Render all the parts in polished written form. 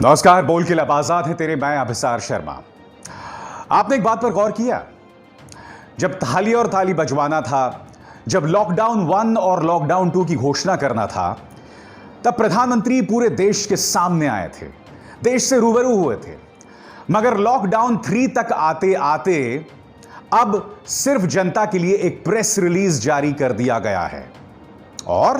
नमस्कार। बोल के लब आजाद है तेरे, मैं अभिसार शर्मा। आपने एक बात पर गौर किया? जब थाली और ताली बजवाना था, जब लॉकडाउन 1 और लॉकडाउन 2 की घोषणा करना था, तब प्रधानमंत्री पूरे देश के सामने आए थे, देश से रूबरू हुए थे। मगर लॉकडाउन 3 तक आते आते अब सिर्फ जनता के लिए एक प्रेस रिलीज जारी कर दिया गया है और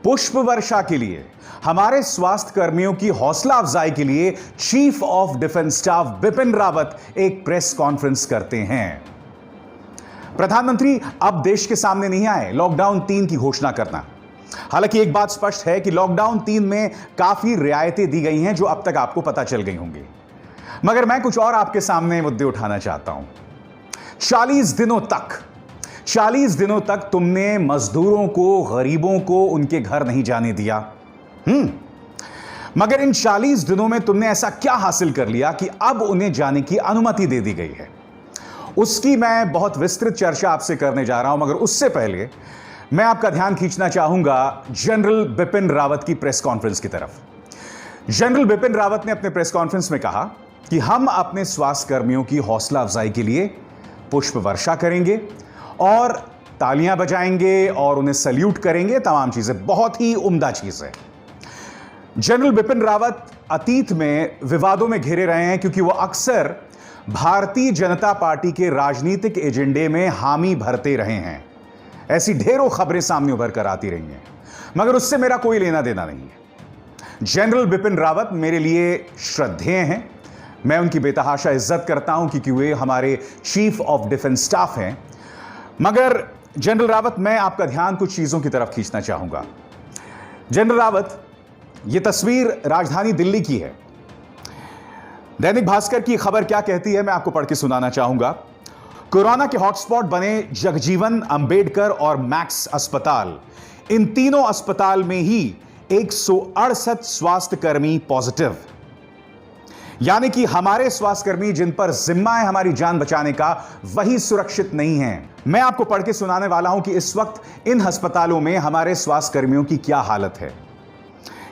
पुष्प वर्षा के लिए, हमारे स्वास्थ्य कर्मियों की हौसला अफजाई के लिए chief of defence staff Bipin Rawat एक प्रेस कॉन्फ्रेंस करते हैं। प्रधानमंत्री अब देश के सामने नहीं आए लॉकडाउन 3 की घोषणा करना। हालांकि एक बात स्पष्ट है कि लॉकडाउन 3 में काफी रियायतें दी गई हैं जो अब तक आपको पता चल गई होंगी, मगर मैं कुछ और आपके सामने मुद्दे उठाना चाहता हूं। 40 दिनों तक तुमने मजदूरों को, गरीबों को उनके घर नहीं जाने दिया। मगर इन 40 दिनों में तुमने ऐसा क्या हासिल कर लिया कि अब उन्हें जाने की अनुमति दे दी गई है? उसकी मैं बहुत विस्तृत चर्चा आपसे करने जा रहा हूं, मगर उससे पहले मैं आपका ध्यान खींचना चाहूंगा जनरल बिपिन रावत की प्रेस कॉन्फ्रेंस की तरफ। जनरल बिपिन रावत ने अपने प्रेस कॉन्फ्रेंस में कहा कि हम अपने स्वास्थ्य कर्मियों की हौसला अफजाई के लिए पुष्प वर्षा करेंगे और तालियां बजाएंगे और उन्हें सल्यूट करेंगे। तमाम चीजें बहुत ही उम्दा चीज है। जनरल बिपिन रावत अतीत में विवादों में घिरे रहे हैं क्योंकि वो अक्सर भारतीय जनता पार्टी के राजनीतिक एजेंडे में हामी भरते रहे हैं। ऐसी ढेरों खबरें सामने उभर कर आती रही हैं, मगर उससे मेरा कोई लेना देना नहीं है। जनरल बिपिन रावत मेरे लिए श्रद्धेय हैं। मैं उनकी बेतहाशा इज्जत करता हूं क्योंकि वे हमारे चीफ ऑफ डिफेंस स्टाफ हैं। मगर जनरल रावत, मैं आपका ध्यान कुछ चीजों की तरफ खींचना चाहूंगा। जनरल रावत, यह तस्वीर राजधानी दिल्ली की है। दैनिक भास्कर की खबर क्या कहती है, मैं आपको पढ़ के सुनाना चाहूंगा। कोरोना के हॉटस्पॉट बने जगजीवन, अंबेडकर और मैक्स अस्पताल। इन तीनों अस्पताल में ही 168 स्वास्थ्यकर्मी पॉजिटिव। यानी कि हमारे स्वास्थ्यकर्मी जिन पर जिम्मा है हमारी जान बचाने का, वही सुरक्षित नहीं है। मैं आपको पढ़ के सुनाने वाला हूं कि इस वक्त इन अस्पतालों में हमारे स्वास्थ्यकर्मियों की क्या हालत है।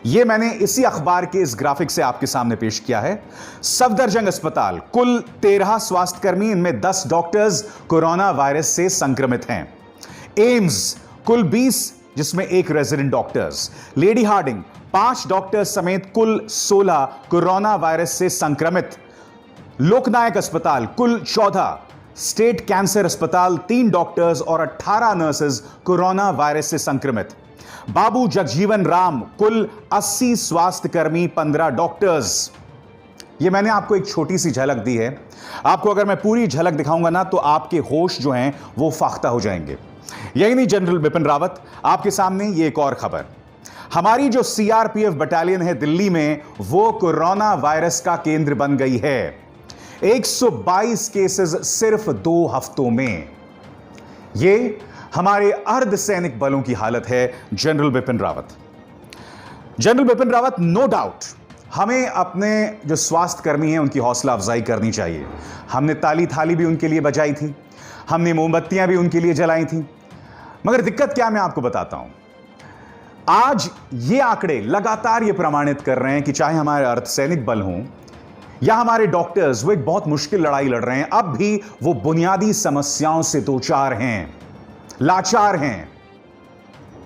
यह मैंने इसी अखबार के इस ग्राफिक से आपके सामने पेश किया है। सफदरजंग अस्पताल, कुल 13 स्वास्थ्यकर्मी, इनमें 10 डॉक्टर्स कोरोना वायरस से संक्रमित हैं। एम्स, कुल 20, जिसमें 1 resident doctors. Lady Hardinge, 5 doctors समेत कुल 16 कोरोना वायरस से संक्रमित। लोकनायक अस्पताल, कुल 14। स्टेट कैंसर अस्पताल, 3 डॉक्टर्स और 18 नर्सेज कोरोना वायरस से संक्रमित। बाबू जगजीवन राम, कुल 80 स्वास्थ्यकर्मी, 15 डॉक्टर्स। यह मैंने आपको एक छोटी सी झलक दी है। आपको अगर मैं पूरी झलक दिखाऊंगा ना, तो आपके होश जो हैं वो फाख्ता हो जाएंगे। यही नहीं जनरल बिपिन रावत, आपके सामने ये एक और खबर। हमारी जो सीआरपीएफ बटालियन है दिल्ली में, वो कोरोना वायरस का केंद्र बन गई है। 122 केसेस सिर्फ 2 हफ्तों में। ये हमारे अर्धसैनिक बलों की हालत है। General Bipin Rawat, no doubt हमें अपने जो स्वास्थ्य कर्मी हैं उनकी हौसला अफजाई करनी चाहिए। हमने ताली थाली भी उनके लिए बजाई थी, हमने मोमबत्तियां भी उनके लिए जलाई थी। मगर दिक्कत क्या, मैं आपको बताता हूं। आज ये आंकड़े लगातार ये प्रमाणित कर रहे हैं कि चाहे हमारे अर्धसैनिक बल हों या हमारे डॉक्टर्स, वो एक बहुत मुश्किल लड़ाई लड़ रहे हैं। अब भी वो बुनियादी समस्याओं से दोचार हैं, लाचार हैं।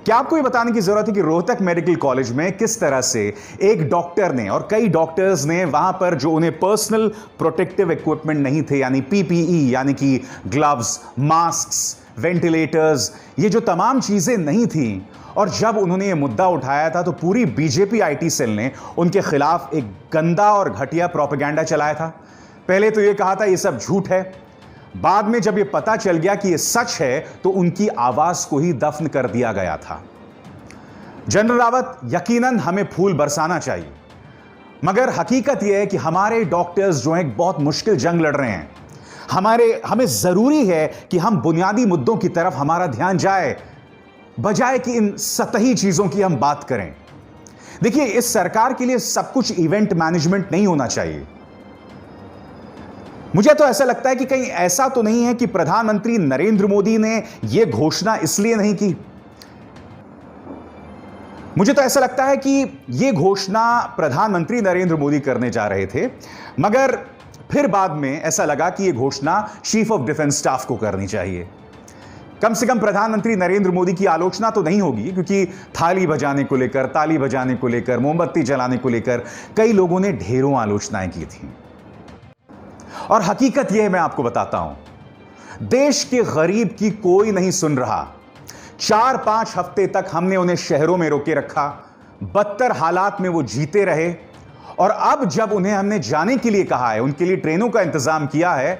क्या आपको यह बताने की जरूरत है कि रोहतक मेडिकल कॉलेज में किस तरह से एक डॉक्टर ने और कई डॉक्टर्स ने वहां पर जो उन्हें पर्सनल प्रोटेक्टिव इक्विपमेंट नहीं थे, यानी पीपीई, यानी कि ग्लव्स, मास्क्स, वेंटिलेटर्स, ये जो तमाम चीजें नहीं थी, और जब उन्होंने ये मुद्दा उठाया था तो पूरी बीजेपी आईटी सेल ने उनके खिलाफ एक गंदा और घटिया प्रोपेगेंडा चलाया था। पहले तो ये कहा था ये सब झूठ है, बाद में जब ये पता चल गया कि ये सच है तो उनकी आवाज को ही दफन कर दिया गया था। जनरल रावत, यकीनन हमें फूल बरसाना चाहिए, मगर हकीकत यह है कि हमारे डॉक्टर्स जो हैं बहुत मुश्किल जंग लड़ रहे हैं। हमें जरूरी है कि हम बुनियादी मुद्दों की तरफ हमारा ध्यान जाए, बजाय कि इन सतही चीजों की हम बात करें। देखिए, इस सरकार के लिए सब कुछ इवेंट मैनेजमेंट नहीं होना चाहिए। मुझे तो ऐसा लगता है कि कहीं ऐसा तो नहीं है कि प्रधानमंत्री नरेंद्र मोदी ने यह घोषणा इसलिए नहीं की मुझे तो ऐसा लगता है कि यह घोषणा प्रधानमंत्री नरेंद्र मोदी करने जा रहे थे, मगर फिर बाद में ऐसा लगा कि यह घोषणा चीफ ऑफ डिफेंस स्टाफ को करनी चाहिए। कम से कम प्रधानमंत्री नरेंद्र मोदी की आलोचना तो नहीं होगी, क्योंकि थाली बजाने को लेकर, ताली बजाने को लेकर, मोमबत्ती जलाने को लेकर कई लोगों ने ढेरों आलोचनाएं की थी। और हकीकत यह मैं आपको बताता हूं, देश के गरीब की कोई नहीं सुन रहा। 4-5 हफ्ते तक हमने उन्हें शहरों में रोके रखा, बदतर हालात में वो जीते रहे, और अब जब उन्हें हमने जाने के लिए कहा है, उनके लिए ट्रेनों का इंतजाम किया है,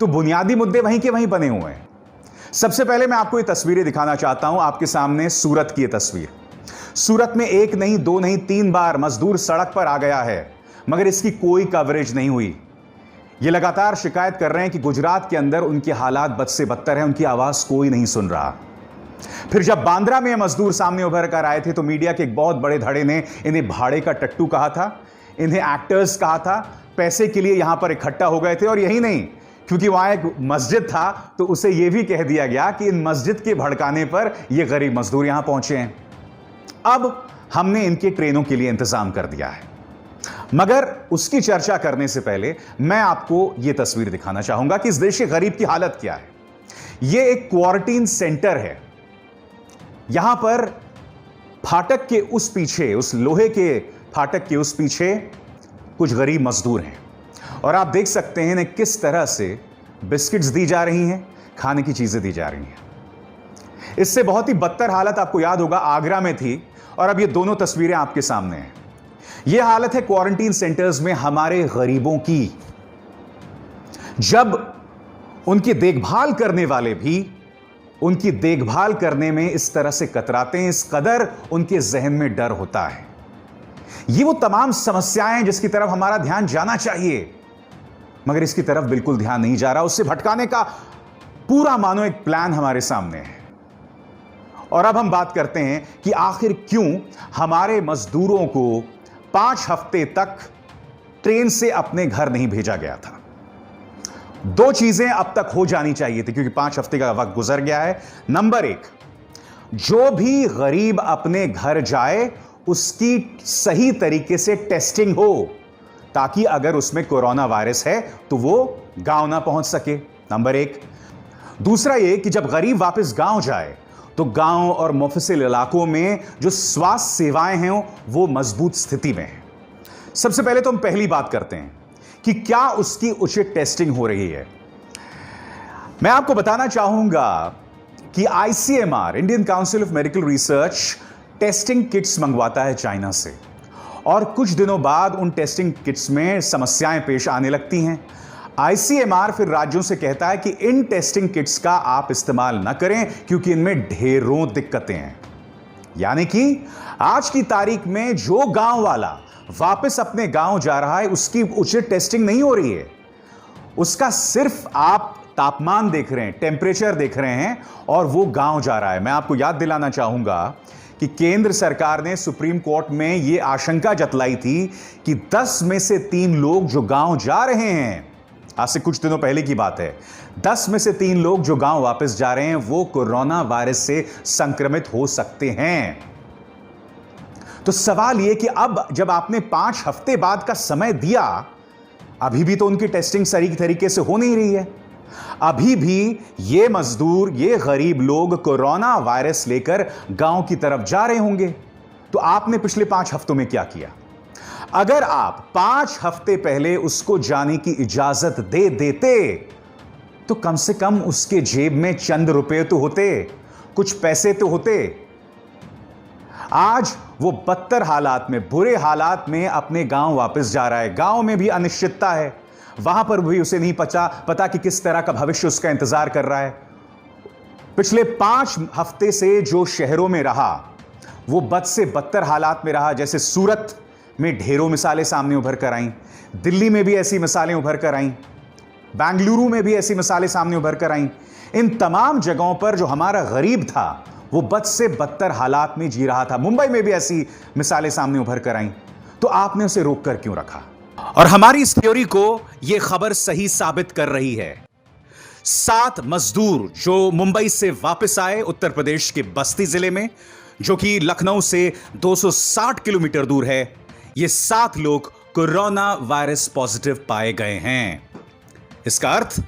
तो बुनियादी मुद्दे वहीं के वहीं बने हुए हैं। सबसे पहले मैं आपको ये तस्वीरें दिखाना चाहता हूं, आपके सामने सूरत की ये तस्वीर। सूरत में 1 नहीं 2 नहीं 3 बार मजदूर सड़क पर आ गया है, मगर इसकी कोई कवरेज नहीं हुई। ये लगातार शिकायत कर रहे हैं कि गुजरात के अंदर उनके हालात बद से बदतर हैं, उनकी आवाज कोई नहीं सुन रहा। फिर जब बांद्रा में मजदूर सामने उभर कर आए थे, तो मीडिया के एक बहुत बड़े धड़े ने इन्हें भाड़े का टट्टू कहा था, इन्हें एक्टर्स कहा था, पैसे के लिए यहां पर इकट्ठा हो गए थे। और यही नहीं, क्योंकि वहां एक मस्जिद था, तो उसे यह भी कह दिया गया कि इन मस्जिद के भड़काने पर यह गरीब मजदूर यहां पहुंचे हैं। अब हमने इनके ट्रेनों के लिए इंतजाम कर दिया है, मगर उसकी चर्चा करने से पहले मैं आपको यह तस्वीर दिखाना चाहूंगा कि इस देश के गरीब की हालत क्या है। यह एक क्वारंटीन सेंटर है। यहां पर फाटक के उस पीछे, उस लोहे के फाटक के उस पीछे कुछ गरीब मजदूर हैं, और आप देख सकते हैं इन्हें किस तरह से बिस्किट्स दी जा रही हैं, खाने की चीजें दी जा रही हैं। इससे बहुत ही बदतर हालत आपको याद होगा आगरा में थी, और अब ये दोनों तस्वीरें आपके सामने हैं। यह हालत है क्वारंटीन सेंटर्स में हमारे गरीबों की, जब उनकी देखभाल करने वाले भी उनकी देखभाल करने में इस तरह से कतराते हैं, इस कदर उनके जहन में डर होता है। ये वो तमाम समस्याएं हैं जिसकी तरफ हमारा ध्यान जाना चाहिए, मगर इसकी तरफ बिल्कुल ध्यान नहीं जा रहा। उससे भटकाने का पूरा मानो एक प्लान हमारे सामने है। और अब हम बात करते हैं कि आखिर क्यों हमारे मजदूरों को 5 हफ्ते तक ट्रेन से अपने घर नहीं भेजा गया था। 2 चीजें अब तक हो जानी चाहिए थी, क्योंकि 5 हफ्ते का वक्त गुजर गया है। नंबर 1, जो भी गरीब अपने घर जाए उसकी सही तरीके से टेस्टिंग हो, ताकि अगर उसमें कोरोना वायरस है तो वो गांव ना पहुंच सके। नंबर 1। दूसरा ये कि जब गरीब वापस गांव जाए तो गांव और मुफस्सिल इलाकों में जो स्वास्थ्य सेवाएं हैं वो मजबूत स्थिति में है। सबसे पहले तो हम पहली बात करते हैं कि क्या उसकी उचित टेस्टिंग हो रही है। मैं आपको बताना चाहूंगा कि ICMR, Indian council of medical research, testing kits मंगवाता है चाइना से, और कुछ दिनों बाद उन टेस्टिंग किट्स में समस्याएं पेश आने लगती हैं। ICMR फिर राज्यों से कहता है कि इन टेस्टिंग किट्स का आप इस्तेमाल न करें, क्योंकि इनमें ढेरों दिक्कतें हैं। यानी कि आज की तारीख में जो गांव वाला वापस अपने गांव जा रहा है, उसकी उचित टेस्टिंग नहीं हो रही है। उसका सिर्फ आप तापमान देख रहे हैं, टेम्परेचर देख रहे हैं, और वो गांव जा रहा है। मैं आपको याद दिलाना चाहूंगा कि केंद्र सरकार ने सुप्रीम कोर्ट में यह आशंका जतलाई थी कि 10 में से 3 लोग जो गांव जा रहे हैं, आज से कुछ दिनों पहले की बात है, 10 में से 3 लोग जो गांव वापस जा रहे हैं वो कोरोना वायरस से संक्रमित हो सकते हैं। तो सवाल यह कि अब जब आपने 5 हफ्ते बाद का समय दिया, अभी भी तो उनकी टेस्टिंग सही तरीके से हो नहीं रही है। अभी भी ये मजदूर, ये गरीब लोग कोरोना वायरस लेकर गांव की तरफ जा रहे होंगे। तो आपने पिछले 5 हफ्तों में क्या किया? अगर आप 5 हफ्ते पहले उसको जाने की इजाजत दे देते तो कम से कम उसके जेब में चंद रुपए तो होते, कुछ पैसे तो होते। आज वो बदतर हालात में, बुरे हालात में अपने गांव वापस जा रहा है। गांव में भी अनिश्चितता है, वहां पर भी उसे नहीं पता कि किस तरह का भविष्य उसका इंतजार कर रहा है। पिछले 5 हफ्ते से जो शहरों में रहा वो बद से बदतर हालात में रहा। जैसे सूरत में ढेरों मिसालें सामने उभर कर आईं, दिल्ली में भी ऐसी मिसालें उभर कर आईं, बेंगलुरु में भी ऐसी मिसालें सामने उभर कर आईं। इन तमाम जगहों पर जो हमारा गरीब था वो बद से बदतर हालात में जी रहा था। मुंबई में भी ऐसी मिसालें सामने उभर कर आईं। तो आपने उसे रोक कर क्यों रखा? और हमारी इस थ्योरी को यह खबर सही साबित कर रही है। 7 मजदूर जो मुंबई से वापस आए उत्तर प्रदेश के बस्ती जिले में, जो कि लखनऊ से 260 किलोमीटर दूर है, ये 7 लोग कोरोना वायरस पॉजिटिव पाए गए हैं। इसका अर्थ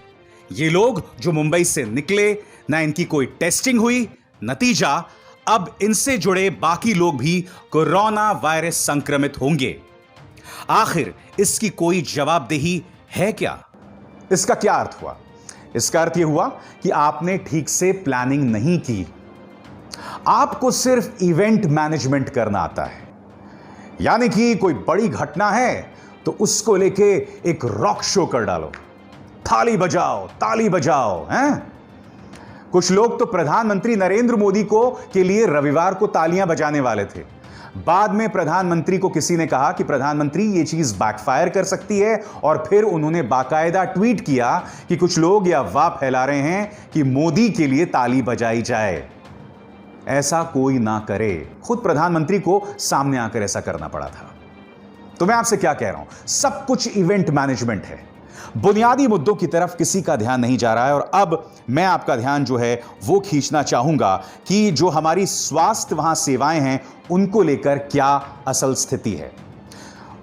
ये लोग जो मुंबई से निकले, ना इनकी कोई टेस्टिंग हुई, नतीजा अब इनसे जुड़े बाकी लोग भी कोरोना वायरस संक्रमित होंगे। आखिर इसकी कोई जवाबदेही है क्या? इसका क्या अर्थ हुआ? इसका अर्थ यह हुआ कि आपने ठीक से प्लानिंग नहीं की। आपको सिर्फ इवेंट मैनेजमेंट करना आता है, यानी कि कोई बड़ी घटना है तो उसको लेके एक रॉक शो कर डालो, ताली बजाओ हैं? कुछ लोग तो प्रधानमंत्री नरेंद्र मोदी के लिए रविवार को तालियां बजाने वाले थे। बाद में प्रधानमंत्री को किसी ने कहा कि प्रधानमंत्री ये चीज बैकफायर कर सकती है, और फिर उन्होंने बाकायदा ट्वीट किया कि कुछ लोग यह अफवाह फैला रहे हैं कि मोदी के लिए ताली बजाई जाए। ऐसा कोई ना करे। खुद प्रधानमंत्री को सामने आकर ऐसा करना पड़ा था। तो मैं आपसे क्या कह रहा हूं, सब कुछ इवेंट मैनेजमेंट है। बुनियादी मुद्दों की तरफ किसी का ध्यान नहीं जा रहा है। और अब मैं आपका ध्यान जो है वो खींचना चाहूंगा कि जो हमारी स्वास्थ्य वहां सेवाएं हैं उनको लेकर क्या असल स्थिति है।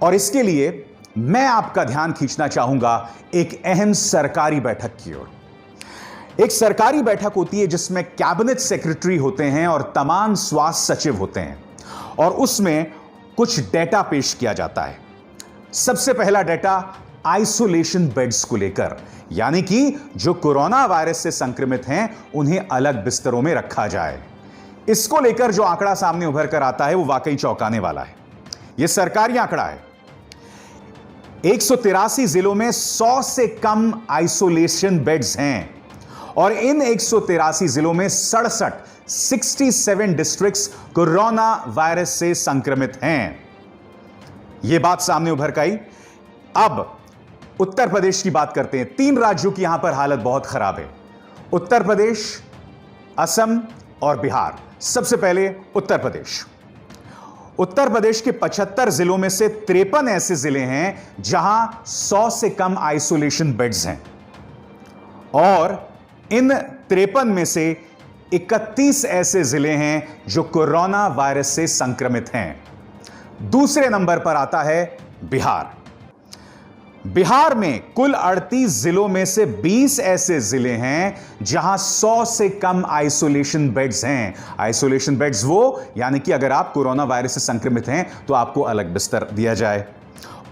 और इसके लिए मैं आपका ध्यान खींचना चाहूंगा एक अहम सरकारी बैठक की ओर। एक सरकारी बैठक होती है जिसमें कैबिनेट सेक्रेटरी होते हैं और तमाम स्वास्थ्य सचिव होते हैं, और उसमें कुछ डेटा पेश किया जाता है। सबसे पहला डेटा आइसोलेशन बेड्स को लेकर, यानी कि जो कोरोना वायरस से संक्रमित हैं उन्हें अलग बिस्तरों में रखा जाए। इसको लेकर जो आंकड़ा सामने उभर कर आता है वो वाकई चौंकाने वाला है। यह सरकारी आंकड़ा है। 183 जिलों में 100 से कम आइसोलेशन बेड्स हैं, और इन 183 जिलों में 67 डिस्ट्रिक्ट्स कोरोना वायरस से संक्रमित हैं। यह बात सामने उभर कर आई। अब उत्तर प्रदेश की बात करते हैं। 3 राज्यों की यहां पर हालत बहुत खराब है, उत्तर प्रदेश, असम और बिहार। सबसे पहले उत्तर प्रदेश। उत्तर प्रदेश के 75 जिलों में से 53 ऐसे जिले हैं जहां 100 से कम आइसोलेशन बेड्स हैं, और इन 53 में से 31 ऐसे जिले हैं जो कोरोना वायरस से संक्रमित हैं। दूसरे नंबर पर आता है बिहार। बिहार में कुल 38 जिलों में से 20 ऐसे जिले हैं जहां 100 से कम आइसोलेशन बेड्स हैं। आइसोलेशन बेड्स वो, यानी कि अगर आप कोरोना वायरस से संक्रमित हैं तो आपको अलग बिस्तर दिया जाए।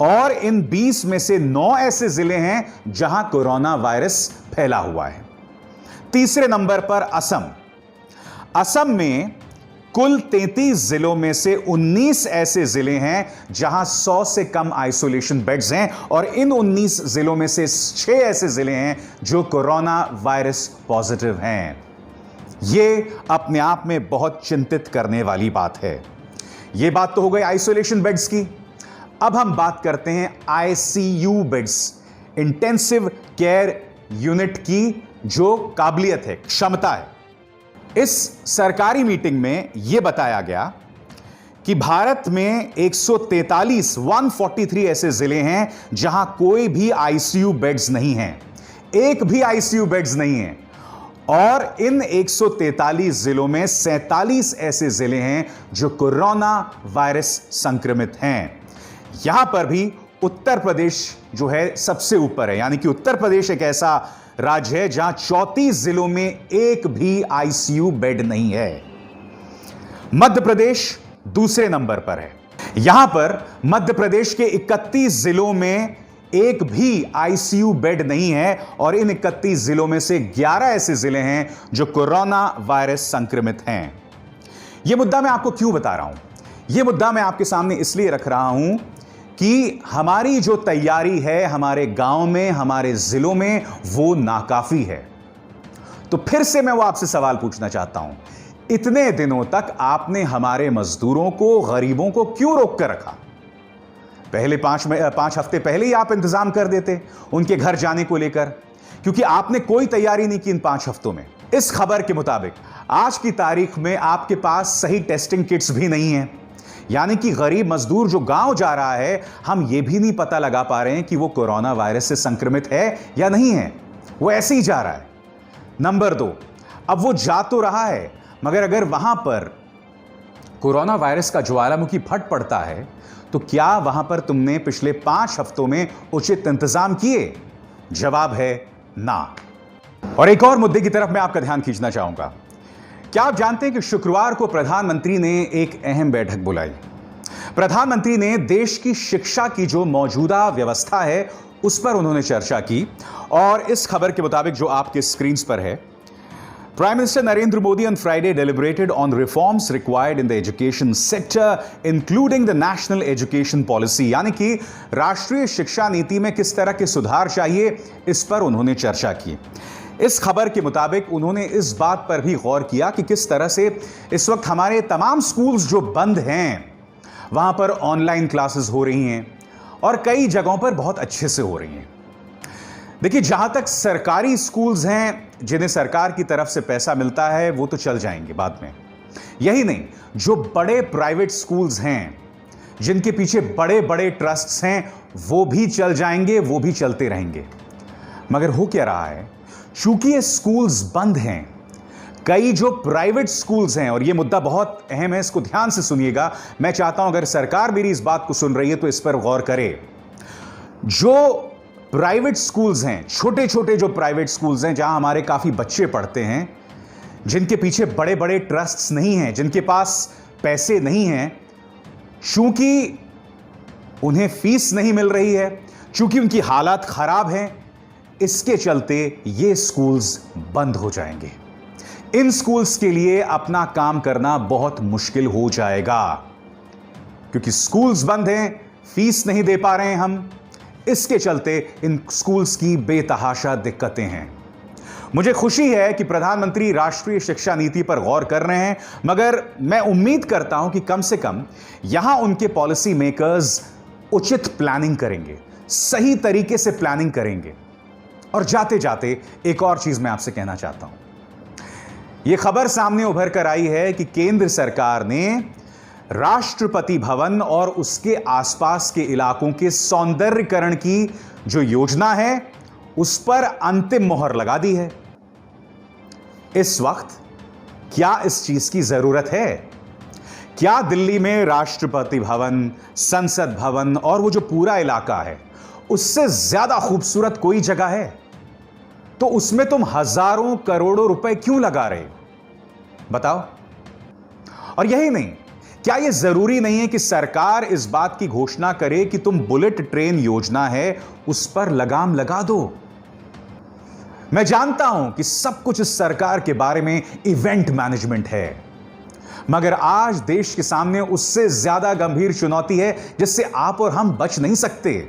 और इन 20 में से 9 ऐसे जिले हैं जहां कोरोना वायरस फैला हुआ है। तीसरे नंबर पर असम। असम में कुल 33 जिलों में से 19 ऐसे जिले हैं जहां 100 से कम आइसोलेशन बेड्स हैं, और इन 19 जिलों में से 6 ऐसे जिले हैं जो कोरोना वायरस पॉजिटिव हैं। यह अपने आप में बहुत चिंतित करने वाली बात है। यह बात तो हो गई आइसोलेशन बेड्स की। अब हम बात करते हैं ICU beds, intensive care unit की जो काबिलियत है, क्षमता है। इस सरकारी मीटिंग में यह बताया गया कि भारत में 143 ऐसे जिले हैं जहां कोई भी आईसीयू बेड्स नहीं हैं, एक भी आईसीयू बेड्स नहीं है। और इन 143 जिलों में 47 ऐसे जिले हैं जो कोरोना वायरस संक्रमित हैं। यहां पर भी उत्तर प्रदेश जो है सबसे ऊपर है, यानी कि उत्तर प्रदेश एक ऐसा राज्य है जहां 34 जिलों में एक भी आईसीयू बेड नहीं है। मध्य प्रदेश दूसरे नंबर पर है। यहां पर मध्य प्रदेश के 31 जिलों में एक भी आईसीयू बेड नहीं है, और इन 31 जिलों में से 11 ऐसे जिले हैं जो कोरोना वायरस संक्रमित हैं। यह मुद्दा मैं आपको क्यों बता रहा हूं? यह मुद्दा मैं आपके सामने इसलिए रख रहा हूं कि हमारी जो तैयारी है हमारे गांव में, हमारे जिलों में, वो नाकाफी है। तो फिर से मैं वो आपसे सवाल पूछना चाहता हूं, इतने दिनों तक आपने हमारे मजदूरों को, गरीबों को क्यों रोक कर रखा? पहले 5 हफ्ते पहले ही आप इंतजाम कर देते उनके घर जाने को लेकर, क्योंकि आपने कोई तैयारी नहीं की इन 5 हफ्तों में। इस खबर के मुताबिक आज की तारीख में आपके पास सही टेस्टिंग किट्स भी नहीं है, यानी कि गरीब मजदूर जो गांव जा रहा है, हम यह भी नहीं पता लगा पा रहे हैं कि वो कोरोना वायरस से संक्रमित है या नहीं है, वो ऐसे ही जा रहा है। नंबर 2, अब वो जा तो रहा है, मगर अगर वहां पर कोरोना वायरस का ज्वालामुखी फट पड़ता है तो क्या वहां पर तुमने पिछले 5 हफ्तों में उचित इंतजाम किए? जवाब है ना। और एक और मुद्दे की तरफ मैं आपका ध्यान खींचना चाहूंगा। क्या आप जानते हैं कि शुक्रवार को प्रधानमंत्री ने एक अहम बैठक बुलाई। प्रधानमंत्री ने देश की शिक्षा की जो मौजूदा व्यवस्था है उस पर उन्होंने चर्चा की। और इस खबर के मुताबिक जो आपके स्क्रीन पर है, Prime Minister Narendra Modi on Friday deliberated on reforms required in the education sector, including the National Education Policy, यानी कि राष्ट्रीय शिक्षा नीति में किस तरह के सुधार चाहिए, इस पर उन्होंने चर्चा की। इस खबर के मुताबिक उन्होंने इस बात पर भी गौर किया कि किस तरह से इस वक्त हमारे तमाम स्कूल्स जो बंद हैं वहां पर ऑनलाइन क्लासेस हो रही हैं और कई जगहों पर बहुत अच्छे से हो रही हैं। देखिए, जहां तक सरकारी स्कूल्स हैं जिन्हें सरकार की तरफ से पैसा मिलता है वो तो चल जाएंगे बाद में। यही नहीं, जो बड़े प्राइवेट स्कूल्स हैं जिनके पीछे बड़े बड़े ट्रस्ट्स हैं वो भी चल जाएंगे, वो भी चलते रहेंगे। मगर हो क्या रहा है, चूंकि ये स्कूल्स बंद हैं, कई जो प्राइवेट स्कूल्स हैं, और ये मुद्दा बहुत अहम है, इसको ध्यान से सुनिएगा। मैं चाहता हूं अगर सरकार मेरी इस बात को सुन रही है तो इस पर गौर करे। जो प्राइवेट स्कूल्स हैं, छोटे छोटे जो प्राइवेट स्कूल्स हैं जहां हमारे काफी बच्चे पढ़ते हैं, जिनके पीछे बड़े बड़े ट्रस्ट्स नहीं हैं, जिनके पास पैसे नहीं हैं, चूंकि उन्हें फीस नहीं मिल रही है, चूंकि उनकी हालात खराब हैं, इसके चलते ये स्कूल्स बंद हो जाएंगे। इन स्कूल्स के लिए अपना काम करना बहुत मुश्किल हो जाएगा, क्योंकि स्कूल्स बंद हैं, फीस नहीं दे पा रहे हैं हम, इसके चलते इन स्कूल्स की बेतहाशा दिक्कतें हैं। मुझे खुशी है कि प्रधानमंत्री राष्ट्रीय शिक्षा नीति पर गौर कर रहे हैं, मगर मैं उम्मीद करता हूं कि कम से कम यहां उनके पॉलिसी मेकर्स उचित प्लानिंग करेंगे, सही तरीके से प्लानिंग करेंगे। और जाते जाते एक और चीज मैं आपसे कहना चाहता हूं। यह खबर सामने उभर कर आई है कि केंद्र सरकार ने राष्ट्रपति भवन और उसके आसपास के इलाकों के सौंदर्यीकरण की जो योजना है उस पर अंतिम मोहर लगा दी है। इस वक्त क्या इस चीज की जरूरत है? क्या दिल्ली में राष्ट्रपति भवन, संसद भवन और वो जो पूरा इलाका है उससे ज्यादा खूबसूरत कोई जगह है? तो उसमें तुम हजारों करोड़ों रुपए क्यों लगा रहे? बताओ। और यही नहीं, क्या यह जरूरी नहीं है कि सरकार इस बात की घोषणा करे कि तुम बुलेट ट्रेन योजना है उस पर लगाम लगा दो? मैं जानता हूं कि सब कुछ इस सरकार के बारे में इवेंट मैनेजमेंट है, मगर आज देश के सामने उससे ज्यादा गंभीर चुनौती है जिससे आप और हम बच नहीं सकते।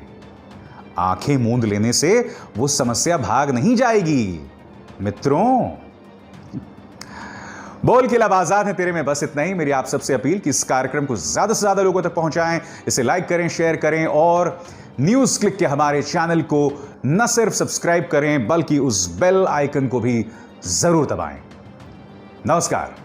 आंखें मूंद लेने से वो समस्या भाग नहीं जाएगी मित्रों। बोल के लब आजाद है तेरे में, बस इतना ही। मेरी आप सबसे अपील कि इस कार्यक्रम को ज्यादा से ज्यादा लोगों तक पहुंचाएं, इसे लाइक करें, शेयर करें और न्यूज क्लिक के हमारे चैनल को न सिर्फ सब्सक्राइब करें बल्कि उस बेल आइकन को भी जरूर दबाएं। नमस्कार।